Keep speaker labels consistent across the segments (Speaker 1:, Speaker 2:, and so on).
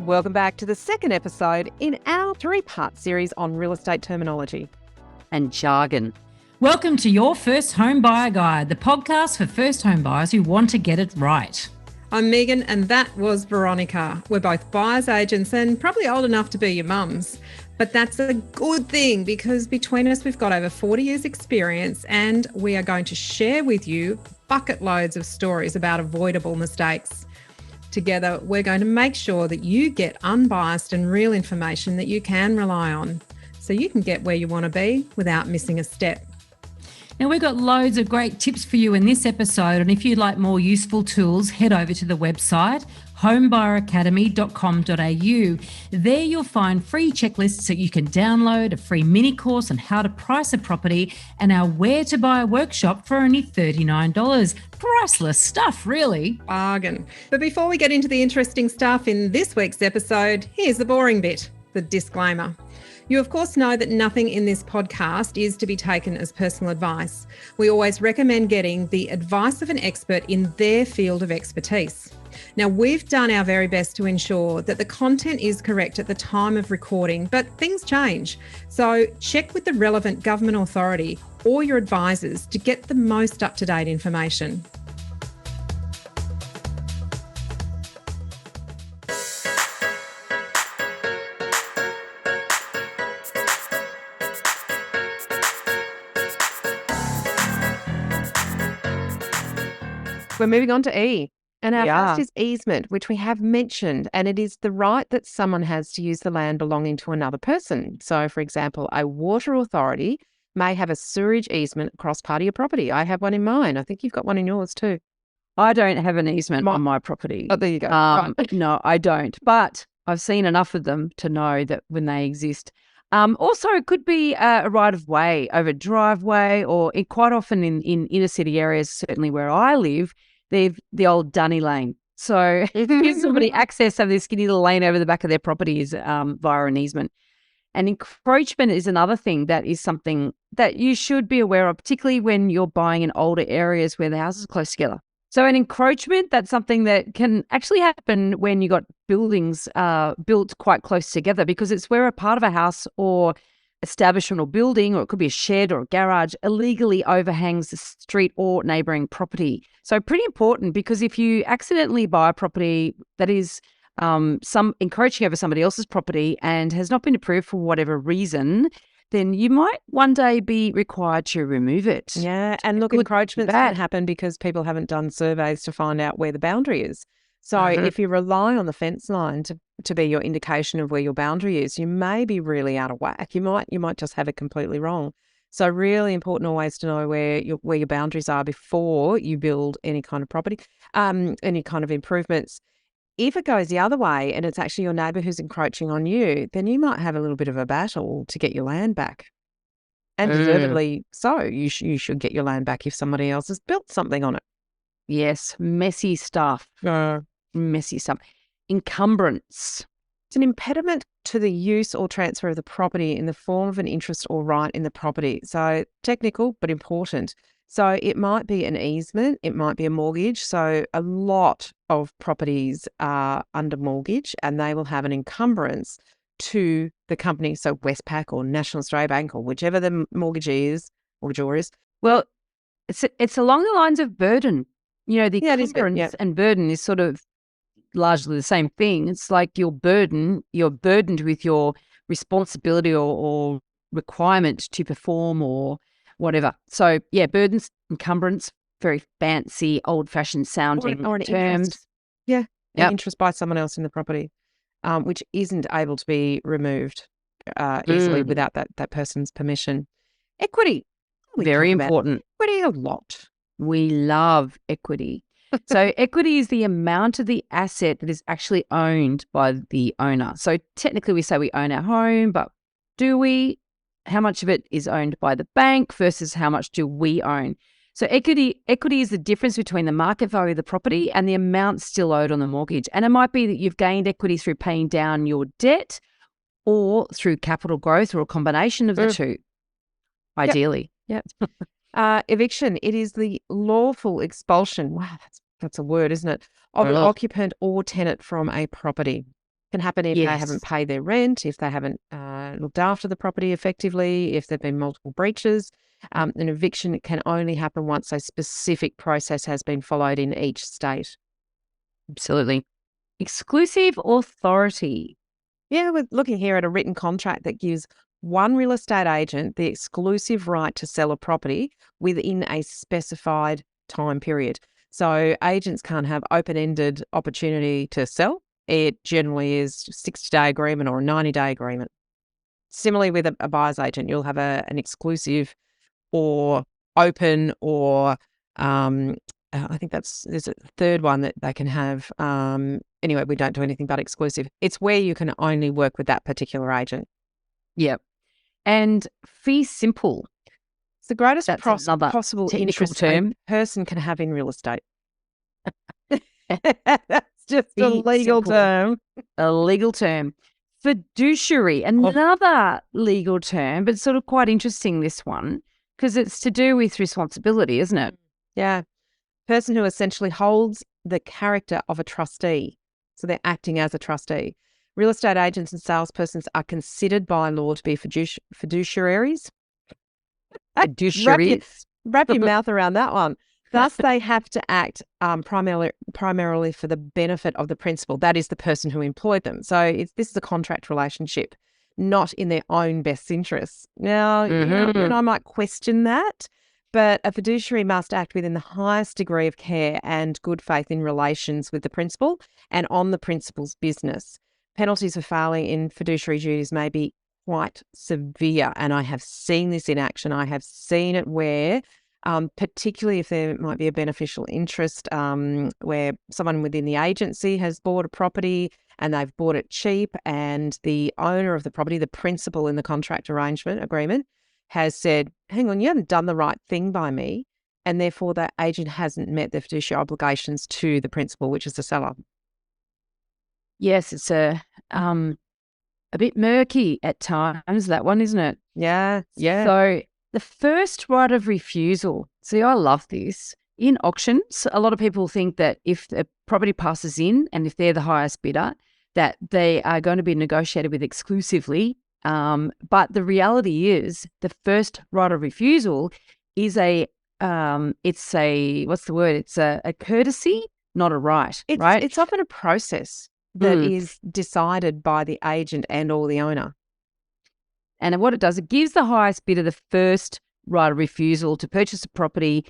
Speaker 1: Welcome back to the second episode in our three-part series on real estate terminology
Speaker 2: and jargon.
Speaker 3: Welcome to Your First Home Buyer Guide, the podcast for first home buyers who want to get it right.
Speaker 4: I'm Meighan and that was Veronica. We're both buyer's agents and probably old enough to be your mums. But that's a good thing because between us we've got over 40 years experience and we are going to share with you bucket loads of stories about avoidable mistakes. Together we're going to make sure that you get unbiased and real information that you can rely on so you can get where you want to be without missing a step.
Speaker 3: Now, we've got loads of great tips for you in this episode, and if you'd like more useful tools, head over to the website homebuyeracademy.com.au. There you'll find free checklists that you can download, a free mini course on how to price a property, and our Where to Buy workshop for only $39. Priceless stuff, really.
Speaker 4: Bargain. But before we get into the interesting stuff in this week's episode, here's the boring bit, the disclaimer. You, of course, know that nothing in this podcast is to be taken as personal advice. We always recommend getting the advice of an expert in their field of expertise. Now, we've done our very best to ensure that the content is correct at the time of recording, but things change. So check with the relevant government authority or your advisors to get the most up-to-date information.
Speaker 1: We're moving on to E. And our first is easement, which we have mentioned, and it is the right that someone has to use the land belonging to another person. So, for example, a water authority may have a sewerage easement across part of your property. I have one in mine. I think you've got one in yours too.
Speaker 2: I don't have an easement on my property.
Speaker 1: Oh, there you go.
Speaker 2: No, I don't. But I've seen enough of them to know that when they exist. Also, it could be a right of way over a driveway, or quite often in inner city areas, certainly where I live, they've the old dunny lane. So if you give somebody access over this skinny little lane over the back of their property is via an easement. And encroachment is another thing that is something that you should be aware of, particularly when you're buying in older areas where the houses are close together. So an encroachment, that's something that can actually happen when you got buildings built quite close together, because it's where a part of a house or establishment or building, or it could be a shed or a garage, illegally overhangs the street or neighbouring property. So pretty important, because if you accidentally buy a property that is some encroaching over somebody else's property and has not been approved for whatever reason, then you might one day be required to remove it.
Speaker 1: Yeah, and look, encroachments can happen because people haven't done surveys to find out where the boundary is. So if you rely on the fence line to be your indication of where your boundary is, you may be really out of whack. You might just have it completely wrong. So really important always to know where your boundaries are before you build any kind of property, any kind of improvements. If it goes the other way and it's actually your neighbour who's encroaching on you, then you might have a little bit of a battle to get your land back. And deservedly so. You should get your land back if somebody else has built something on it.
Speaker 2: Yes, messy stuff. Messy stuff. Encumbrance.
Speaker 1: It's an impediment to the use or transfer of the property in the form of an interest or right in the property. So technical, but important. So it might be an easement, it might be a mortgage. So a lot of properties are under mortgage and they will have an encumbrance to the company. So Westpac or National Australia Bank or whichever the mortgagee is, mortgagor is.
Speaker 2: Well, it's along the lines of burden. You know, the encumbrance and burden is sort of largely the same thing. It's like you're burdened with your responsibility or requirement to perform or whatever. So yeah, burdens, encumbrance, very fancy, old-fashioned sounding
Speaker 1: or an
Speaker 2: terms.
Speaker 1: Interest. Yeah, an interest by someone else in the property, which isn't able to be removed easily without that person's permission. Equity.
Speaker 2: Very important.
Speaker 1: Equity a lot.
Speaker 2: We love equity. So equity is the amount of the asset that is actually owned by the owner. So technically we say we own our home, but do we? How much of it is owned by the bank versus how much do we own? So equity is the difference between the market value of the property and the amount still owed on the mortgage. And it might be that you've gained equity through paying down your debt or through capital growth or a combination of the two, ideally.
Speaker 1: Yep. Eviction, it is the lawful expulsion. Wow, that's a word, isn't it? Of an occupant or tenant from a property. Can happen if they haven't paid their rent, if they haven't looked after the property effectively, if there've been multiple breaches. An eviction can only happen once a specific process has been followed in each state.
Speaker 2: Absolutely. Exclusive authority.
Speaker 1: Yeah, we're looking here at a written contract that gives one real estate agent the exclusive right to sell a property within a specified time period. So agents can't have open-ended opportunity to sell. It generally is a 60-day agreement or a 90-day agreement. Similarly, with a buyer's agent, you'll have an exclusive or open or I think there's a third one that they can have. Anyway, we don't do anything but exclusive. It's where you can only work with that particular agent.
Speaker 2: Yep. And fee simple.
Speaker 1: It's the greatest possible interest
Speaker 2: term
Speaker 1: a person can have in real estate. That's just a legal term.
Speaker 2: A legal term. Fiduciary, another legal term, but sort of quite interesting, this one, because it's to do with responsibility, isn't it?
Speaker 1: Yeah. Person who essentially holds the character of a trustee. So they're acting as a trustee. Real estate agents and salespersons are considered by law to be fiduciaries. Wrap your mouth around that one. Thus, they have to act primarily for the benefit of the principal. That is the person who employed them. So this is a contract relationship, not in their own best interests. Now, and I might question that, but a fiduciary must act within the highest degree of care and good faith in relations with the principal and on the principal's business. Penalties for failing in fiduciary duties may be quite severe, and I have seen this in action. I have seen it where, particularly if there might be a beneficial interest, where someone within the agency has bought a property and they've bought it cheap, and the owner of the property, the principal in the contract agreement, has said, hang on, you haven't done the right thing by me, and therefore that agent hasn't met their fiduciary obligations to the principal, which is the seller.
Speaker 2: Yes, it's a bit murky at times, that one, isn't it?
Speaker 1: Yeah.
Speaker 2: So the first right of refusal. See, I love this. In auctions, a lot of people think that if the property passes in and if they're the highest bidder, that they are going to be negotiated with exclusively. But the reality is the first right of refusal is it's a courtesy, not a right, right?
Speaker 1: It's often a process that is decided by the agent and or the owner.
Speaker 2: And what it does, it gives the highest bidder the first right of refusal to purchase a property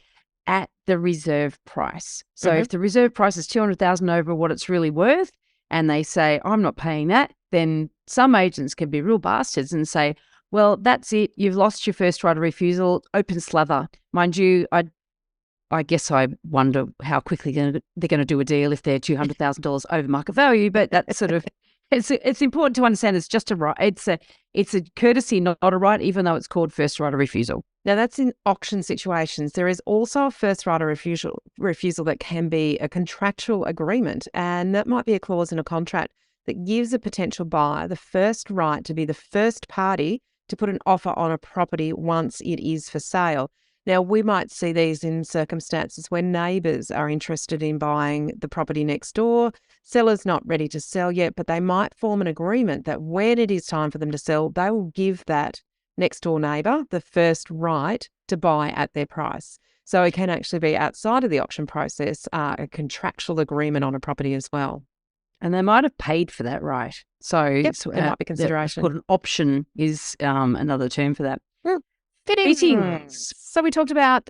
Speaker 2: at the reserve price. So if the reserve price is $200,000 over what it's really worth, and they say, I'm not paying that, then some agents can be real bastards and say, well, that's it. You've lost your first right of refusal. Open slather. Mind you, I guess I wonder how quickly they're going to do a deal if they're $200,000 over market value. But that's sort of it's important to understand it's just a right. It's a courtesy, not a right, even though it's called first right of refusal.
Speaker 1: Now that's in auction situations. There is also a first right of refusal that can be a contractual agreement, and that might be a clause in a contract that gives a potential buyer the first right to be the first party to put an offer on a property once it is for sale. Now, we might see these in circumstances where neighbours are interested in buying the property next door. Seller's not ready to sell yet, but they might form an agreement that when it is time for them to sell, they will give that next door neighbour the first right to buy at their price. So it can actually be outside of the auction process, a contractual agreement on a property as well.
Speaker 2: And they might have paid for that right. So
Speaker 1: there might be consideration.
Speaker 2: Called an option is another term for that.
Speaker 1: Fittings. So we talked about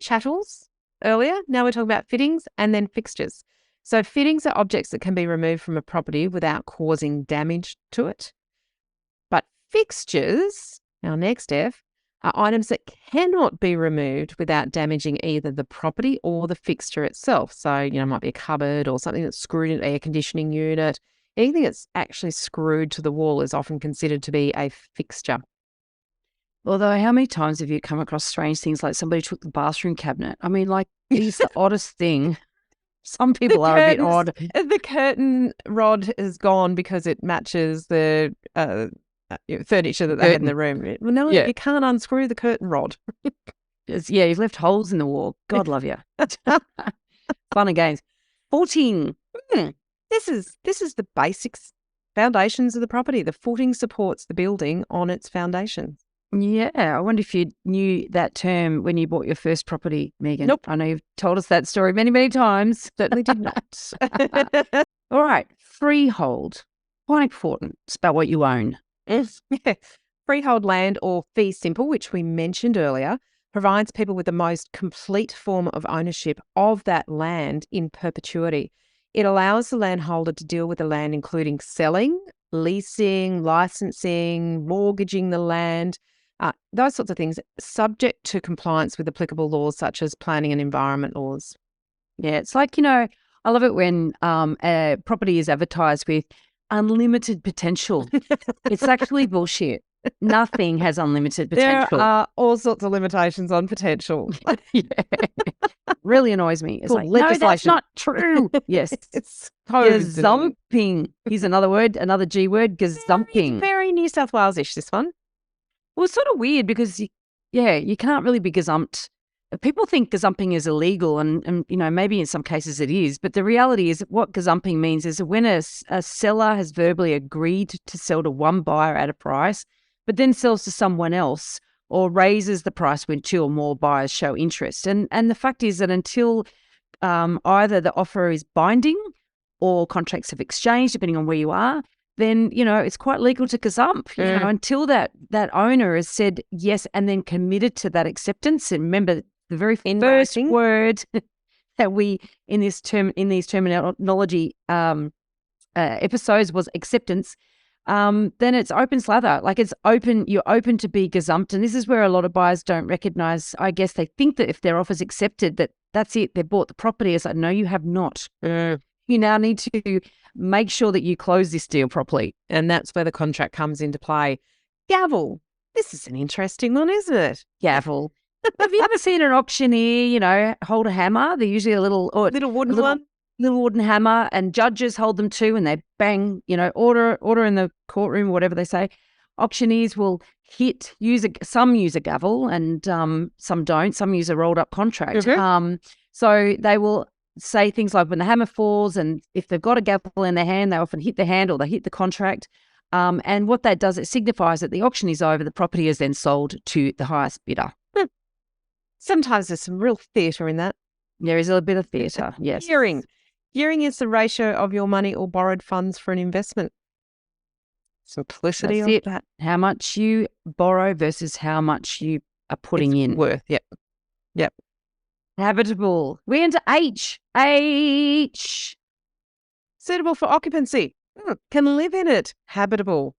Speaker 1: chattels earlier. Now we're talking about fittings and then fixtures. So fittings are objects that can be removed from a property without causing damage to it. But fixtures, our next F, are items that cannot be removed without damaging either the property or the fixture itself. So, it might be a cupboard or something that's screwed in an air conditioning unit. Anything that's actually screwed to the wall is often considered to be a fixture.
Speaker 2: Although, how many times have you come across strange things like somebody took the bathroom cabinet? I mean, like, it's the oddest thing. Some people are a bit odd.
Speaker 1: The curtain rod is gone because it matches the furniture that they had in the room. Well, no, you can't unscrew the curtain rod.
Speaker 2: You've left holes in the wall. God love you. Fun and games. 14.
Speaker 1: This is the basics Foundations of the property. The footing supports the building on its foundations.
Speaker 2: Yeah, I wonder if you knew that term when you bought your first property, Meighan.
Speaker 1: Nope.
Speaker 2: I know you've told us that story many, many times.
Speaker 1: Certainly did not.
Speaker 2: All right, freehold. Quite important. It's about what you own.
Speaker 1: Yeah. Freehold land, or fee simple, which we mentioned earlier, provides people with the most complete form of ownership of that land in perpetuity. It allows the landholder to deal with the land, including selling, leasing, licensing, mortgaging the land, those sorts of things, subject to compliance with applicable laws such as planning and environment laws.
Speaker 2: Yeah, it's like, I love it when a property is advertised with unlimited potential. It's actually bullshit. Nothing has unlimited potential.
Speaker 1: There are all sorts of limitations on potential.
Speaker 2: Yeah. Really annoys me. It's like, no, that's not true. Yes.
Speaker 1: It's
Speaker 2: gazumping. Here's another word, another G word, gazumping.
Speaker 1: Very New South Wales-ish, this one.
Speaker 2: Well, it's sort of weird because, you can't really be gazumped. People think gazumping is illegal and maybe in some cases it is. But the reality is what gazumping means is when a seller has verbally agreed to sell to one buyer at a price, but then sells to someone else or raises the price when two or more buyers show interest. And the fact is that until either the offer is binding or contracts have exchanged, depending on where you are, then, it's quite legal to gazump, until that owner has said yes and then committed to that acceptance. And remember, the very first word that we in these terminology episodes was acceptance. Then it's open slather. Like you're open to be gazumped. And this is where a lot of buyers don't recognise, I guess they think that if their offer's accepted, that's it, they bought the property. It's like, no, you have not. You now need to make sure that you close this deal properly.
Speaker 1: And that's where the contract comes into play. Gavel. This is an interesting one, isn't it?
Speaker 2: Gavel. Have you ever seen an auctioneer, hold a hammer? They're usually a little wooden hammer, and judges hold them too, and they bang, order in the courtroom, whatever they say. Auctioneers will some use a gavel and some don't. Some use a rolled up contract. So they will say things like when the hammer falls, and if they've got a gavel in their hand, they often hit the hand or they hit the contract. And what that does, it signifies that the auction is over. The property is then sold to the highest bidder.
Speaker 1: Sometimes there's some real theatre in that.
Speaker 2: There is a bit of theatre, yes.
Speaker 1: Gearing is the ratio of your money or borrowed funds for an investment. Simplicity
Speaker 2: That's
Speaker 1: of that.
Speaker 2: How much you borrow versus how much you are putting in.
Speaker 1: Worth, yep.
Speaker 2: Habitable. We enter H.
Speaker 1: Suitable for occupancy. Can live in it. Habitable.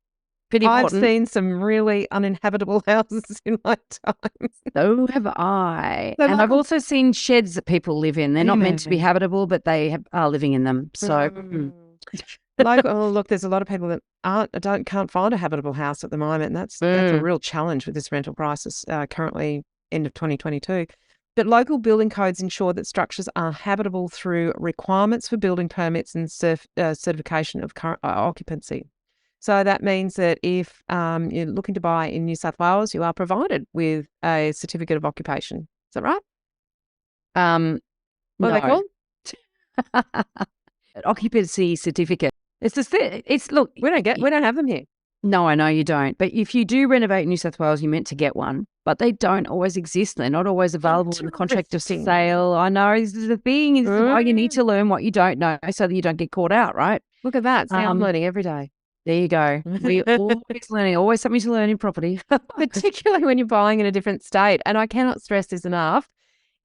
Speaker 2: Pretty important.
Speaker 1: I've seen some really uninhabitable houses in my time.
Speaker 2: So have I. And I've also seen sheds that people live in. They're not meant to be habitable, but they are living in them. So,
Speaker 1: look, there's a lot of people that can't find a habitable house at the moment. And that's a real challenge with this rental crisis currently end of 2022. But local building codes ensure that structures are habitable through requirements for building permits and certification of current occupancy. So that means that if you're looking to buy in New South Wales, you are provided with a certificate of occupation. Is that right? What are they called?
Speaker 2: An occupancy certificate. We
Speaker 1: don't have them here.
Speaker 2: No, I know you don't. But if you do renovate in New South Wales, you're meant to get one. But they don't always exist. They're not always available in the contract of sale. I know. This is the thing. This is why you need to learn what you don't know so that you don't get caught out, right?
Speaker 1: Look at that. I'm learning every day.
Speaker 2: There you go. We're always learning, always something to learn in property.
Speaker 1: Particularly when you're buying in a different state. And I cannot stress this enough.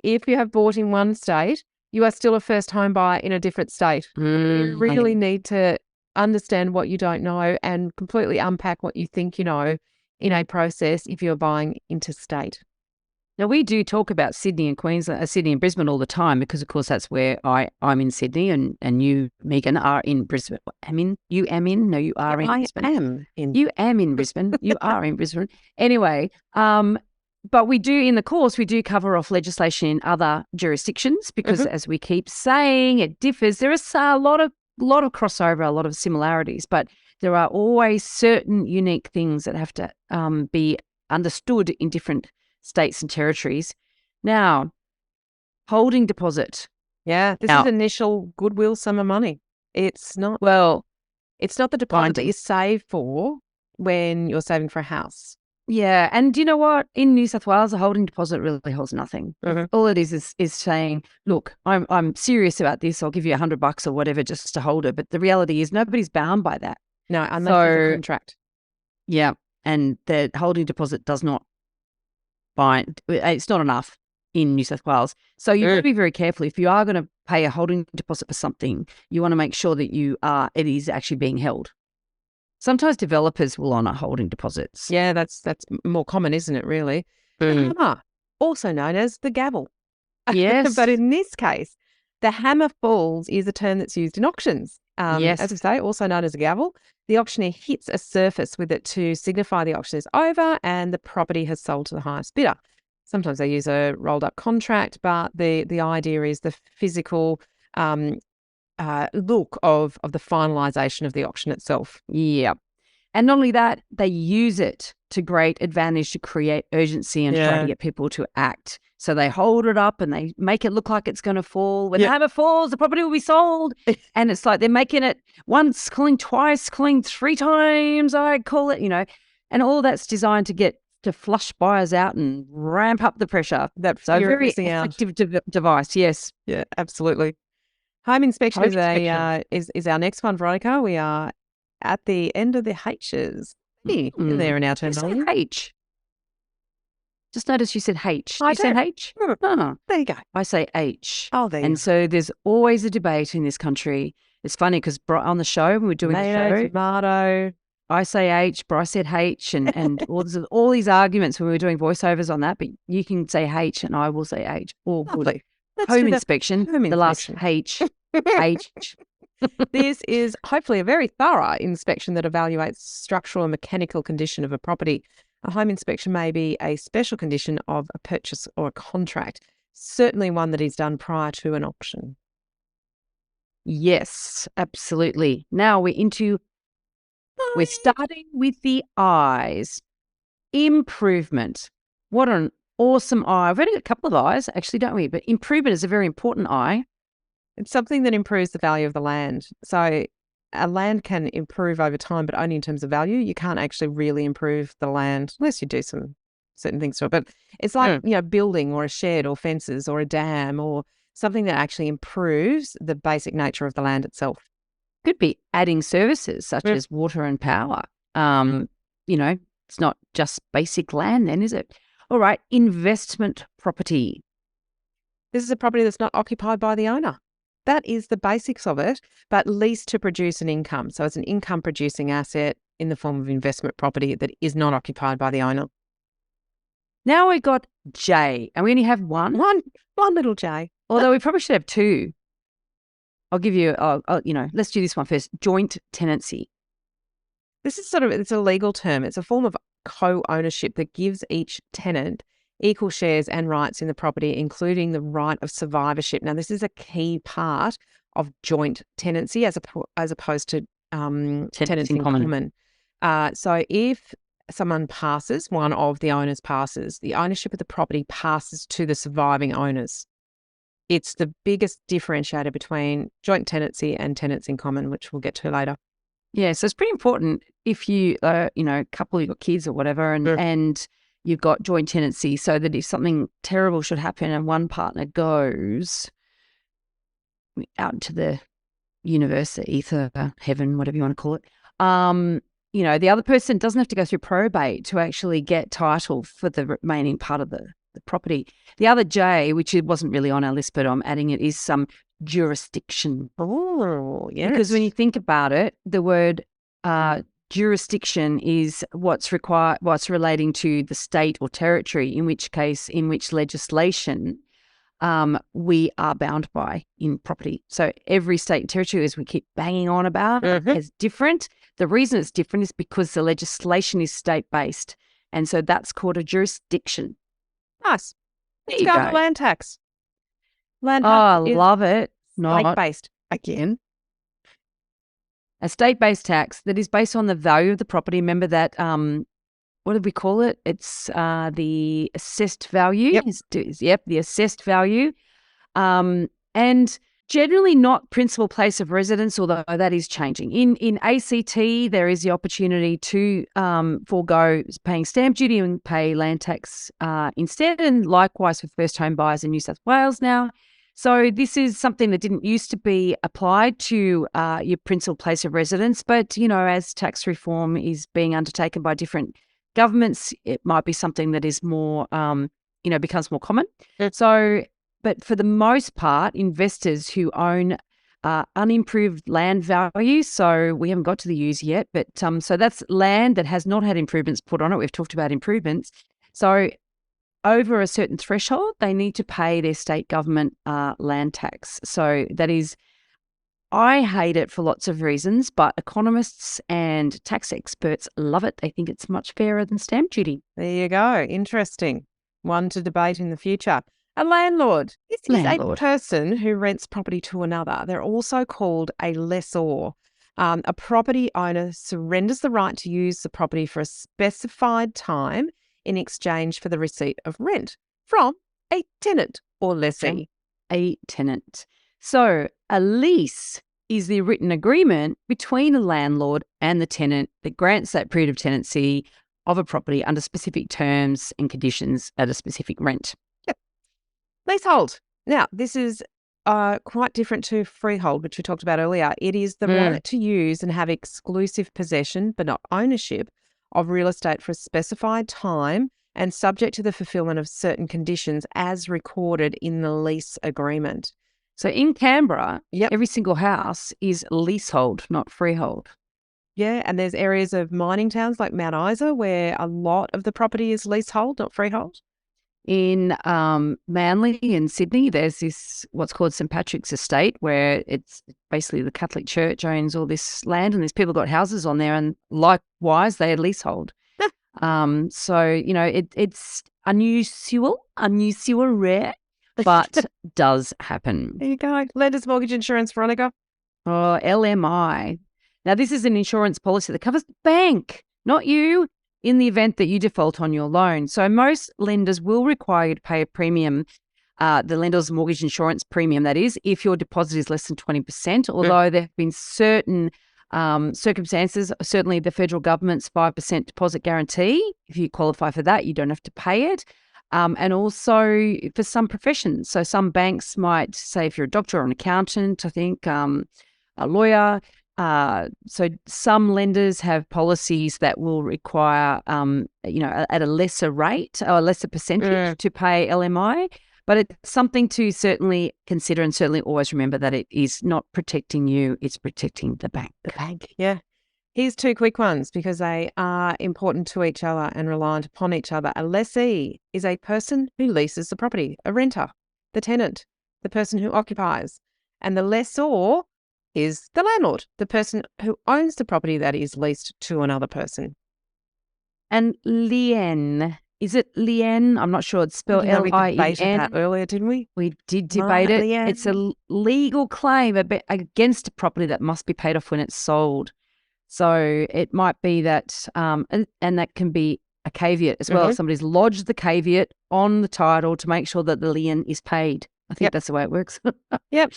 Speaker 1: If you have bought in one state, you are still a first home buyer in a different state. You really need to understand what you don't know and completely unpack what you think you know in a process if you're buying interstate.
Speaker 2: Now, we do talk about Sydney and Queensland, Sydney and Brisbane all the time because, of course, that's where I'm in Sydney and you, Meighan, are in Brisbane. You are in Brisbane. You am in Brisbane. You are in Brisbane. Anyway, but we do cover off legislation in other jurisdictions because, as we keep saying, it differs. There is a lot of crossover, a lot of similarities, but there are always certain unique things that have to be understood in different states and territories. Now, holding deposit.
Speaker 1: Yeah, this is initial goodwill sum of money. It's not.
Speaker 2: Well,
Speaker 1: It's not the deposit that you save for when you're saving for a house.
Speaker 2: Yeah, and do you know what? In New South Wales, a holding deposit really holds nothing. All it is saying, look, I'm serious about this. I'll give you $100 or whatever just to hold it. But the reality is nobody's bound by that.
Speaker 1: No, unless there's a contract.
Speaker 2: Yeah, and the holding deposit does not bind. It's not enough in New South Wales. So you've got to be very careful. If you are going to pay a holding deposit for something, you want to make sure that it is actually being held. Sometimes developers will honour holding deposits.
Speaker 1: Yeah, that's more common, isn't it, really? The hammer, also known as the gavel.
Speaker 2: Yes.
Speaker 1: But in this case, the hammer falls is a term that's used in auctions.
Speaker 2: Yes.
Speaker 1: As I say, also known as a gavel. The auctioneer hits a surface with it to signify the auction is over and the property has sold to the highest bidder. Sometimes they use a rolled-up contract, but the idea is the physical look of the finalisation of the auction itself.
Speaker 2: Yeah. And not only that, they use it to great advantage to create urgency and try to get people to act. So they hold it up and they make it look like it's going to fall. When the hammer falls, the property will be sold. And it's like they're making it once, calling twice, calling 3 times, I call it, and all that's designed to flush buyers out and ramp up the pressure.
Speaker 1: That's
Speaker 2: so very effective device, yes.
Speaker 1: Yeah, absolutely. Home inspection is our next one, Veronica. We are at the end of the H's. There in our terminology.
Speaker 2: H. Just notice you said H.
Speaker 1: I
Speaker 2: you said H?
Speaker 1: Oh, there you go.
Speaker 2: I say H.
Speaker 1: Oh, there you
Speaker 2: And
Speaker 1: go.
Speaker 2: so there's always a debate in this country. It's funny because on the show, when we're doing the show,
Speaker 1: tomato.
Speaker 2: I say H, Bryce said H, and all these arguments when we were doing voiceovers on that, but you can say H and I will say H. All good. Home inspection, the last H. H.
Speaker 1: This is hopefully a very thorough inspection that evaluates structural and mechanical condition of a property. A home inspection may be a special condition of a purchase or a contract, certainly one that is done prior to an auction.
Speaker 2: Yes, absolutely. Now we're starting with the I's. Improvement. What an awesome I. We've only got a couple of I's, actually, don't we? But improvement is a very important I.
Speaker 1: It's something that improves the value of the land. So a land can improve over time, but only in terms of value. You can't actually really improve the land unless you do some certain things to it. But it's like, building or a shed or fences or a dam or something that actually improves the basic nature of the land itself.
Speaker 2: Could be adding services such as water and power. It's not just basic land then, is it? All right, investment property.
Speaker 1: This is a property that's not occupied by the owner. That is the basics of it, but leased to produce an income. So it's an income-producing asset in the form of investment property that is not occupied by the owner.
Speaker 2: Now we've got J, and we only have one.
Speaker 1: One little J.
Speaker 2: Although we probably should have two. I'll give you, let's do this one first. Joint tenancy.
Speaker 1: This is it's a legal term. It's a form of co-ownership that gives each tenant equal shares and rights in the property, including the right of survivorship. Now, this is a key part of joint tenancy as opposed to tenants in common. So if someone passes, one of the owners passes, the ownership of the property passes to the surviving owners. It's the biggest differentiator between joint tenancy and tenants in common, which we'll get to later.
Speaker 2: Yeah, so it's pretty important if you, couple, you've got kids or whatever, and you've got joint tenancy, so that if something terrible should happen and one partner goes out into the universe, the ether, heaven, whatever you want to call it, the other person doesn't have to go through probate to actually get title for the remaining part of the property. The other J, which it wasn't really on our list, but I'm adding it, is some jurisdiction.
Speaker 1: Oh, yes.
Speaker 2: Because when you think about it, the word jurisdiction is what's relating to the state or territory, in which legislation we are bound by in property. So every state and territory, as we keep banging on about, is different. The reason it's different is because the legislation is state-based, and so that's called a jurisdiction.
Speaker 1: Nice.
Speaker 2: Let's
Speaker 1: go to land tax. Land
Speaker 2: tax. I love it.
Speaker 1: State-based again.
Speaker 2: A state-based tax that is based on the value of the property. Remember that, what did we call it? It's the assessed value.
Speaker 1: Yep.
Speaker 2: The assessed value. And Generally not principal place of residence, although that is changing. In ACT, there is the opportunity to forego paying stamp duty and pay land tax instead, and likewise for first home buyers in New South Wales now. So this is something that didn't used to be applied to your principal place of residence, but, as tax reform is being undertaken by different governments, it might be something that is more, becomes more common. So, but for the most part, investors who own unimproved land value, so we haven't got to the use yet, but so that's land that has not had improvements put on it. We've talked about improvements. So over a certain threshold, they need to pay their state government land tax. So that is, I hate it for lots of reasons, but economists and tax experts love it. They think it's much fairer than stamp duty.
Speaker 1: There you go. Interesting. One to debate in the future. A landlord. This is a person who rents property to another. They're also called a lessor. A property owner surrenders the right to use the property for a specified time in exchange for the receipt of rent from a tenant or lessee.
Speaker 2: A tenant. So a lease is the written agreement between a landlord and the tenant that grants that period of tenancy of a property under specific terms and conditions at a specific rent.
Speaker 1: Yep. Leasehold. Now, this is quite different to freehold, which we talked about earlier. It is the right to use and have exclusive possession, but not ownership, of real estate for a specified time and subject to the fulfillment of certain conditions as recorded in the lease agreement.
Speaker 2: So in Canberra, every single house is leasehold, not freehold.
Speaker 1: Yeah, and there's areas of mining towns like Mount Isa where a lot of the property is leasehold, not freehold.
Speaker 2: In Manly in Sydney, there's this what's called St Patrick's Estate, where it's basically the Catholic Church owns all this land, and these people got houses on there, and likewise they had leasehold. So it's unusual, rare, but does happen.
Speaker 1: There you go. Lenders Mortgage Insurance, Veronica.
Speaker 2: Oh, LMI. Now this is an insurance policy that covers the bank, not you, in the event that you default on your loan. So most lenders will require you to pay a premium, the lender's mortgage insurance premium, that is, if your deposit is less than 20%, although there have been certain circumstances, certainly the federal government's 5% deposit guarantee. If you qualify for that, you don't have to pay it. And also for some professions. So some banks might say if you're a doctor or an accountant, I think, a lawyer. So some lenders have policies that will require, at a lesser rate or a lesser percentage to pay LMI. But it's something to certainly consider and certainly always remember that it is not protecting you, it's protecting the bank.
Speaker 1: The bank, yeah. Here's two quick ones because they are important to each other and reliant upon each other. A lessee is a person who leases the property, a renter, the tenant, the person who occupies. And the lessor is the landlord, the person who owns the property that is leased to another person.
Speaker 2: And lien, is it lien? I'm not sure. It's spelled L-I-E-N.
Speaker 1: We debated that earlier, didn't we?
Speaker 2: We did debate it.
Speaker 1: Lien.
Speaker 2: It's a legal claim against a property that must be paid off when it's sold. So it might be that, and that can be a caveat as well. Somebody's lodged the caveat on the title to make sure that the lien is paid. I think that's the way it works.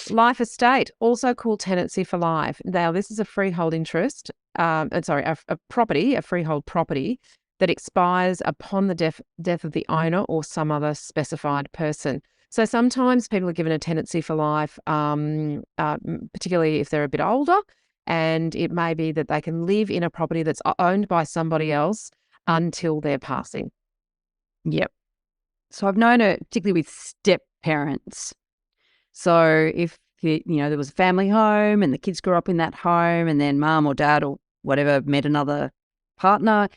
Speaker 1: Life estate, also called tenancy for life. Now, this is a freehold interest, a property, a freehold property that expires upon the death of the owner or some other specified person. So sometimes people are given a tenancy for life, particularly if they're a bit older, and it may be that they can live in a property that's owned by somebody else until their passing.
Speaker 2: Yep. So I've known it particularly with step parents. So if there was a family home and the kids grew up in that home, and then mum or dad or whatever met another partner,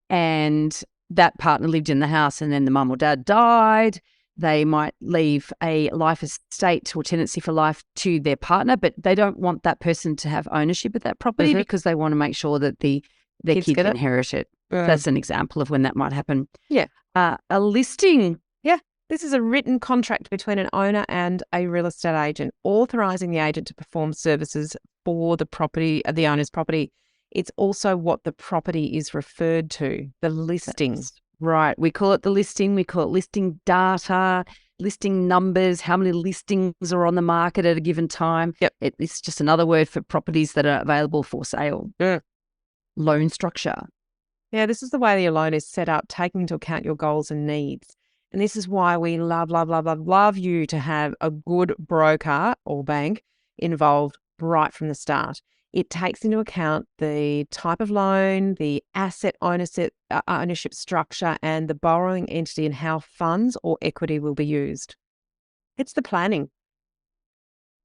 Speaker 2: and that partner lived in the house, and then the mum or dad died, they might leave a life estate or tenancy for life to their partner, but they don't want that person to have ownership of that property because they want to make sure that their kids inherit it. That's an example of when that might happen.
Speaker 1: Yeah.
Speaker 2: A listing.
Speaker 1: Yeah. This is a written contract between an owner and a real estate agent, authorising the agent to perform services for the property, the owner's property. It's also what the property is referred to, the listing.
Speaker 2: Right. We call it the listing. We call it listing data. listing numbers, how many listings are on the market at a given time.
Speaker 1: Yep.
Speaker 2: It's just another word for properties that are available for sale.
Speaker 1: Yeah.
Speaker 2: Loan structure.
Speaker 1: Yeah, this is the way your loan is set up, taking into account your goals and needs. And this is why we love you to have a good broker or bank involved right from the start. It takes into account the type of loan, the asset ownership structure, and the borrowing entity and how funds or equity will be used. It's the planning.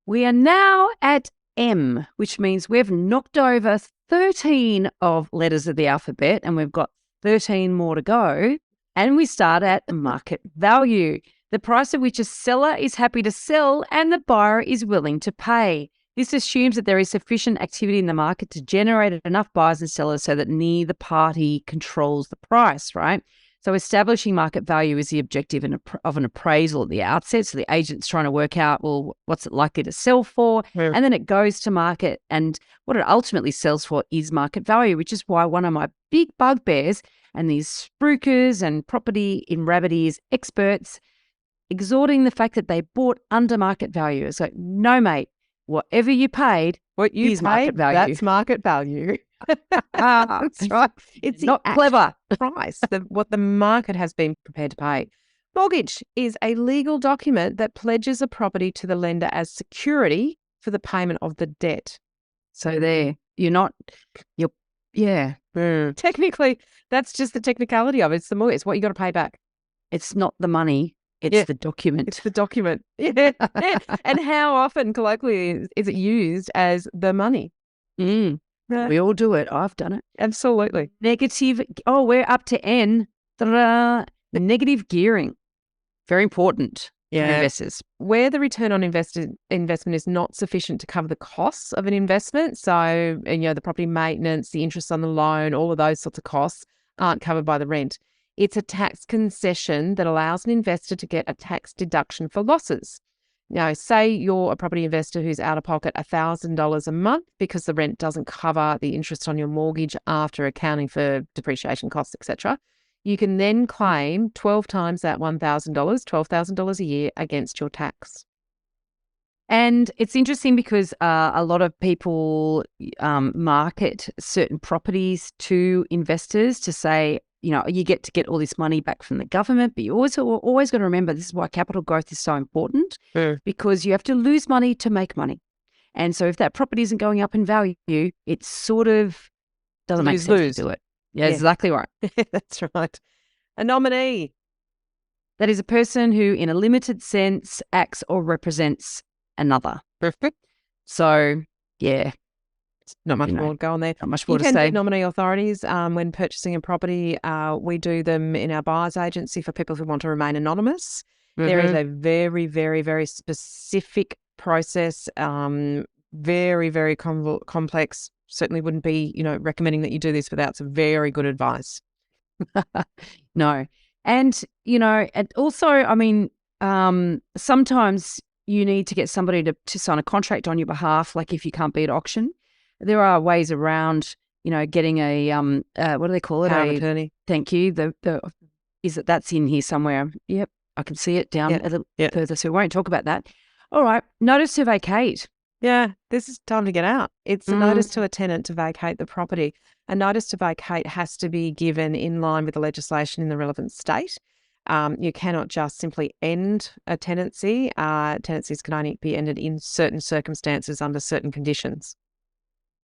Speaker 2: We are now at M, which means we've knocked over 13 of letters of the alphabet and we've got 13 more to go. And we start at market value, the price at which a seller is happy to sell and the buyer is willing to pay. This assumes that there is sufficient activity in the market to generate enough buyers and sellers so that neither party controls the price, right? So establishing market value is the objective of an appraisal at the outset. So the agent's trying to work out, well, what's it likely to sell for?
Speaker 1: Yeah.
Speaker 2: And then it goes to market. And what it ultimately sells for is market value, which is why one of my big bugbears and these spruikers and property in rabbit ears experts exhorting the fact that they bought under market value. It's like, no, mate. Whatever you paid, is market value.
Speaker 1: That's market value.
Speaker 2: That's right.
Speaker 1: It's
Speaker 2: not
Speaker 1: the
Speaker 2: clever.
Speaker 1: Price, what the market has been prepared to pay. Mortgage is a legal document that pledges a property to the lender as security for the payment of the debt.
Speaker 2: So there,
Speaker 1: Technically, that's just the technicality of it. It's the mortgage. It's what you got to pay back.
Speaker 2: It's not the money. It's the document.
Speaker 1: It's the document. Yeah. And how often colloquially is it used as the money?
Speaker 2: We all do it. I've done it.
Speaker 1: Absolutely.
Speaker 2: Negative. Oh, we're up to N. Ta-da. Negative gearing. Very important for investors.
Speaker 1: Where the return on investment is not sufficient to cover the costs of an investment. So, the property maintenance, the interest on the loan, all of those sorts of costs aren't covered by the rent. It's a tax concession that allows an investor to get a tax deduction for losses. Now, say you're a property investor who's out of pocket $1,000 a month because the rent doesn't cover the interest on your mortgage after accounting for depreciation costs, etc. You can then claim 12 times that $1,000, $12,000 a year against your tax.
Speaker 2: And it's interesting because a lot of people market certain properties to investors to say, you get to get all this money back from the government, but you always got to remember this is why capital growth is so important, because you have to lose money to make money. And so if that property isn't going up in value, it sort of doesn't make sense to do it. Yeah, exactly right.
Speaker 1: That's right. A nominee.
Speaker 2: That is a person who, in a limited sense, acts or represents another.
Speaker 1: Perfect.
Speaker 2: So, yeah.
Speaker 1: Not much more to go on there.
Speaker 2: Not much more
Speaker 1: to
Speaker 2: say.
Speaker 1: You can do nominee authorities when purchasing a property. We do them in our buyer's agency for people who want to remain anonymous. There is a very, very, very specific process, very, very complex. Certainly wouldn't be, recommending that you do this without some very good advice.
Speaker 2: No. And, and also, sometimes you need to get somebody to sign a contract on your behalf, like if you can't be at auction. There are ways around, getting a what do they call it?
Speaker 1: Power of attorney.
Speaker 2: Thank you. That's in here somewhere. Yep, I can see it down a little further, so we won't talk about that. All right, notice to vacate.
Speaker 1: Yeah, this is time to get out. It's a notice to a tenant to vacate the property. A notice to vacate has to be given in line with the legislation in the relevant state. You cannot just simply end a tenancy. Tenancies can only be ended in certain circumstances under certain conditions.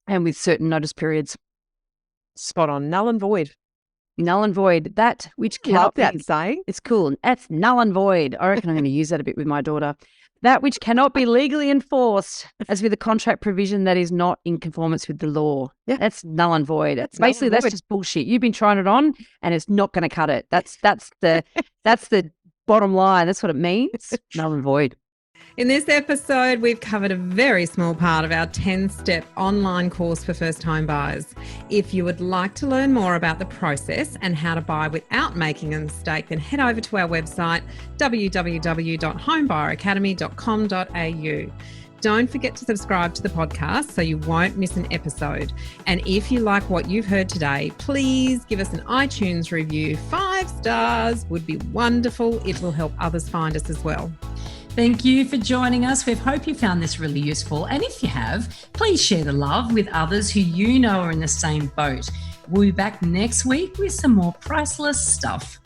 Speaker 2: And with certain notice periods.
Speaker 1: Spot on. Null and void.
Speaker 2: Null and void. That which cannot
Speaker 1: be... saying.
Speaker 2: It's cool. That's null and void. I reckon I'm going to use that a bit with my daughter. That which cannot be legally enforced, as with a contract provision that is not in conformance with the law. Yeah. That's null and void. That's just bullshit. You've been trying it on and it's not going to cut it. That's the bottom line. That's what it means. Null and void.
Speaker 4: In this episode, we've covered a very small part of our 10-step online course for first-time buyers. If you would like to learn more about the process and how to buy without making a mistake, then head over to our website, www.homebuyeracademy.com.au. Don't forget to subscribe to the podcast so you won't miss an episode. And if you like what you've heard today, please give us an iTunes review. 5 stars would be wonderful. It will help others find us as well.
Speaker 3: Thank you for joining us. We hope you found this really useful. And if you have, please share the love with others who you know are in the same boat. We'll be back next week with some more priceless stuff.